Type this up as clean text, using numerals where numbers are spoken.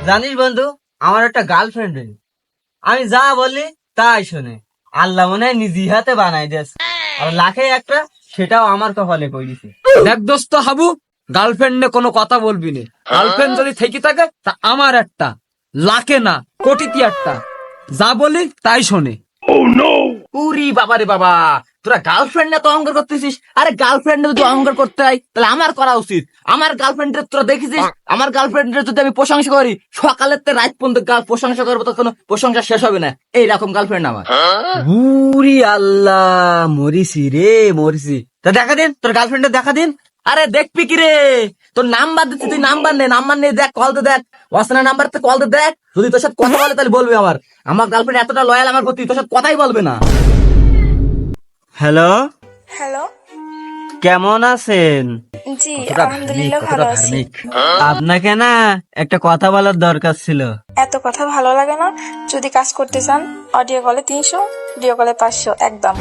জানিস বন্ধু, আমার একটা গার্লফ্রেন্ড, আমি যা বলি তাই শোনে। আল্লাহ মনে হয় নিজ হাতে বানাই দিয়েছে। আর লাখে একটা, সেটাও আমার কপালে পড়েছে। দেখ দোস্ত হাবু, গার্লফ্রেন্ড নিয়ে কোনো কথা বলবি না। গার্লফ্রেন্ড যদি থেকে থাকে তা আমার একটা, লাখে না কোটিতে একটা। যা বলি তাই শোনে। উরি বাবা রে বাবা, তোরা গার্লফ্রেন্ড না তো অহংকার করতেছিস। আরে গার্লফ্রেন্ড যদি অহংকার করতে হয় তাহলে আমার করা উচিত। আমার গার্লফ্রেন্ডের তোরা দেখেছিস? আমার গার্লফ্রেন্ডের যদি আমি প্রশংসা করি, সকালের থেকে রাত পর্যন্ত প্রশংসা করবো, তো কোনো প্রশংসা শেষ হবে না। এইরকম গার্লফ্রেন্ড আমার। উরি আল্লাহ, মরিসি রে মরিসি। তা দেখা দিন, তোর গার্লফ্রেন্ডের দেখা দিন। আরে দেখবি কি রে, তোর নাম্বার দিচ্ছি, তুই নাম্বার নেই দেখ, কল তো দেখ, অচেনা নাম্বার তো কল তো দেখ। যদি তোর সাথে কথা বলে তাহলে বলবি। আমার গার্লফ্রেন্ড এতটা লয়াল আমার প্রতি, তোর সাথে কথাই বলবে না। হ্যালো, হ্যালো, কেমন আছেন? জি আলহামদুলিল্লাহ ভালো আছি। আপনাকে না একটা কথা বলার দরকার ছিল। এত কথা ভালো লাগে না। যদি কাজ করতে চান অডিও কলে 300, ভিডিও কলে 500 একদম।